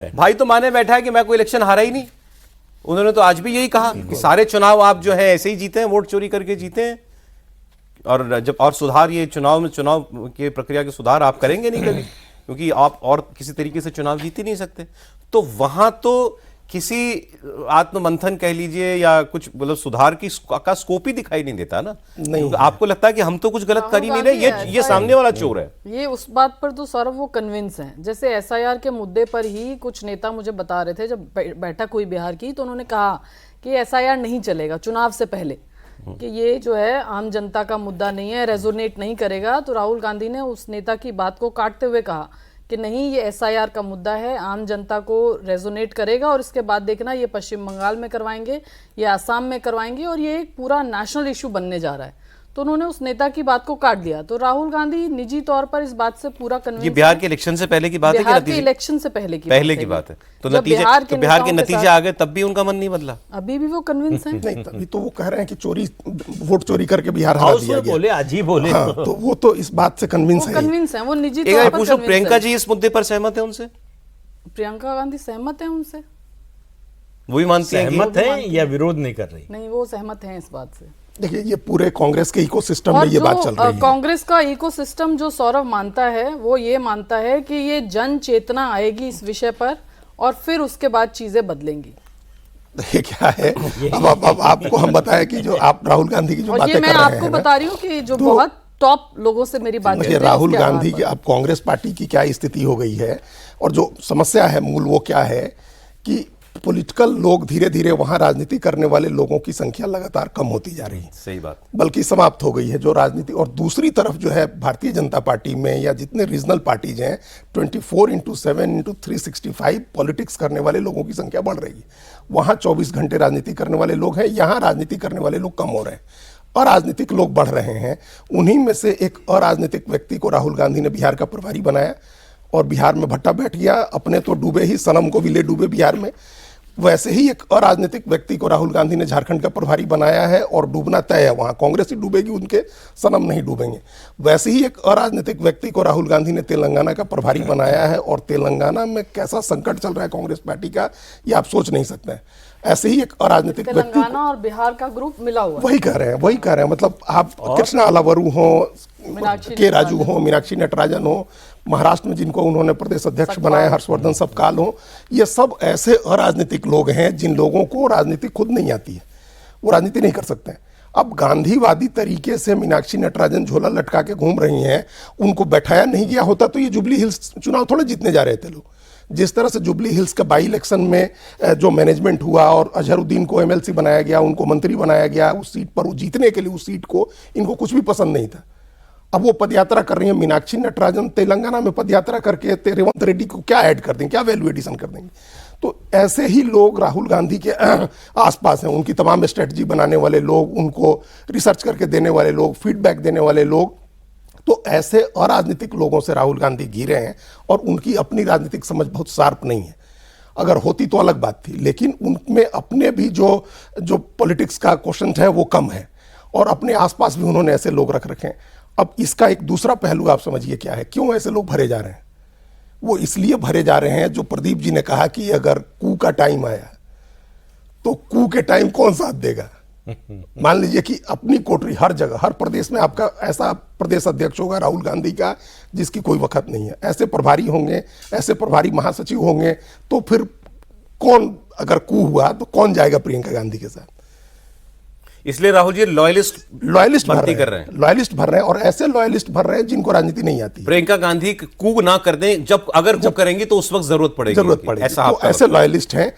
भाई तो माने बैठा है कि मैं कोई इलेक्शन हारा ही नहीं। उन्होंने तो आज भी यही कहा कि सारे चुनाव आप जो है ऐसे ही जीते हैं, वोट चोरी करके जीते हैं। और सुधार, ये चुनाव के प्रक्रिया के सुधार आप करेंगे नहीं कभी, क्योंकि आप और किसी तरीके से चुनाव जीत ही नहीं सकते। तो वहां तो किसी आत्ममंथन कह लीजिए या कुछ मतलब सुधार का स्कोप ही दिखाई नहीं देता ना। नहीं, आपको लगता है कि हम तो कुछ गलत कर ही नहीं रहे, ये सामने वाला चोर है। ये उस बात पर तो सौरभ वो कन्विंस हैं। जैसे एसआईआर के मुद्दे पर ही कुछ नेता मुझे बता रहे थे, जब बैठक हुई बिहार की, तो उन्होंने कहा कि एसआईआर नहीं चलेगा चुनाव से पहले, कि ये जो है आम जनता का मुद्दा नहीं है, रेजोनेट नहीं करेगा। तो राहुल गांधी ने उस नेता की बात को काटते हुए कहा कि नहीं, ये एसआईआर का मुद्दा है, आम जनता को रेजोनेट करेगा और इसके बाद देखना ये पश्चिम बंगाल में करवाएंगे, ये आसाम में करवाएंगे और ये एक पूरा नेशनल इशू बनने जा रहा है। तो उन्होंने उस नेता की बात को काट दिया। तो राहुल गांधी निजी तौर पर इस बात से पूरा कन्विंस। ये बिहार के इलेक्शन से पहले की बात है, बिहार के इलेक्शन से पहले की बात है। तो बिहार के नतीजे आ गए, तब भी उनका मन नहीं बदला, अभी भी वो कन्विंस है। नहीं, तभी तो वो कह रहे हैं कि वोट चोरी करके बिहार हरा दिया गया। बोले अजीब बोले। हाँ, तो वो तो इस बात से कन्विंस है। वो निजी तौर पर पूछो, प्रियंका जी इस मुद्दे पर सहमत है उनसे? प्रियंका गांधी सहमत है उनसे? वो भी मानती है, सहमत है या विरोध नहीं कर रही? नहीं, वो सहमत हैं इस बात से। देखिए, ये पूरे कांग्रेस के इकोसिस्टम में ये बात चल रही है। कांग्रेस का इकोसिस्टम जो सौरभ मानता है, वो ये मानता है कि ये जन चेतना आएगी इस विषय पर और फिर उसके बाद चीजें बदलेंगी। देखिए क्या है, अब आपको हम बताएं कि जो आप राहुल गांधी की जो बातें कर रहे हैं, मैं आपको बता रही हूँ कि जो बहुत टॉप लोगों से मेरी बात है, राहुल गांधी की अब कांग्रेस पार्टी की क्या स्थिति हो गई है और जो समस्या है मूल, वो क्या है कि पॉलिटिकल लोग धीरे धीरे वहां राजनीति करने वाले लोगों की संख्या लगातार कम होती जा रही है। सही बात, बल्कि समाप्त हो गई है जो राजनीति। और दूसरी तरफ जो है भारतीय जनता पार्टी में या जितने रीजनल पार्टीज हैं, 24/7/365 पॉलिटिक्स करने वाले लोगों की संख्या बढ़ रही है। वहां 24 घंटे राजनीति करने वाले लोग हैं, यहाँ राजनीति करने वाले लोग कम हो रहे हैं, अराजनीतिक लोग बढ़ रहे हैं। उन्हीं में से एक अराजनीतिक व्यक्ति को राहुल गांधी ने बिहार का प्रभारी बनाया और बिहार में भट्टा बैठ गया। अपने तो डूबे ही, सनम को भी ले डूबे बिहार में। वैसे ही एक अराजनीतिक व्यक्ति को राहुल गांधी ने झारखंड का प्रभारी बनाया है और डूबना तय है। वहां कांग्रेस ही डूबेगी, उनके सनम नहीं डूबेंगे। वैसे ही एक अराजनीतिक व्यक्ति को राहुल गांधी ने तेलंगाना का प्रभारी बनाया है और तेलंगाना में कैसा संकट चल रहा है कांग्रेस पार्टी का, ये आप सोच नहीं सकते हैं। ऐसे ही एक अराजनीतिक व्यक्ति, तेलंगाना और बिहार का ग्रुप मिला हुआ, वही कह रहे हैं। मतलब आप कृष्णा अलावरू हो, के राजू हो, मीनाक्षी नटराजन हो, महाराष्ट्र में जिनको उन्होंने प्रदेश अध्यक्ष बनाया, हर्षवर्धन सबकाल हो, ये सब ऐसे अराजनीतिक लोग हैं जिन लोगों को राजनीति खुद नहीं आती है, वो राजनीति नहीं कर सकते हैं। अब गांधीवादी तरीके से मीनाक्षी नटराजन झोला लटका के घूम रही हैं, उनको बैठाया नहीं गया होता तो ये जुबली हिल्स चुनाव थोड़े जीतने जा रहे थे लोग। जिस तरह से जुबली हिल्स का बाई इलेक्शन में जो मैनेजमेंट हुआ और अजहरुद्दीन को एमएलसी बनाया गया, उनको मंत्री बनाया गया उस सीट पर, वो जीतने के लिए उस सीट को इनको कुछ भी पसंद नहीं था। अब वो पदयात्रा कर रही है, मीनाक्षी नटराजन तेलंगाना में पदयात्रा करके रेवंत रेड्डी को क्या ऐड कर देंगे, क्या वैल्यू एडिशन कर देंगे। तो ऐसे ही लोग राहुल गांधी के आसपास हैं, उनकी तमाम स्ट्रेटजी बनाने वाले लोग, उनको रिसर्च करके देने वाले लोग, फीडबैक देने वाले लोग। तो ऐसे अराजनीतिक लोगों से राहुल गांधी घिरे हैं और उनकी अपनी राजनीतिक समझ बहुत शार्प नहीं है। अगर होती तो अलग बात थी, लेकिन उनमें अपने भी जो पॉलिटिक्स का क्वेश्चन है वो कम है और अपने आसपास भी उन्होंने ऐसे लोग रख रखे हैं। अब इसका एक दूसरा पहलू आप समझिए क्या है, क्यों ऐसे लोग भरे जा रहे हैं। वो इसलिए भरे जा रहे हैं, जो प्रदीप जी ने कहा कि अगर कू का टाइम आया तो कू के टाइम कौन साथ देगा। मान लीजिए कि अपनी कोठरी हर जगह, हर प्रदेश में आपका ऐसा प्रदेश अध्यक्ष होगा राहुल गांधी का जिसकी कोई वक्त नहीं है, ऐसे प्रभारी होंगे, ऐसे प्रभारी महासचिव होंगे, तो फिर कौन, अगर कू हुआ तो कौन जाएगा प्रियंका गांधी के साथ। इसलिए राहुल जी लॉयलिस्ट भर्ती कर रहे हैं, लॉयलिस्ट भर रहे हैं और ऐसे लॉयलिस्ट भर रहे हैं जिनको राजनीति नहीं आती। प्रियंका गांधी कू ना कर दें, जब अगर करेंगे तो उस वक्त जरूरत पड़ेगी, ऐसा ऐसे लॉयलिस्ट हैं।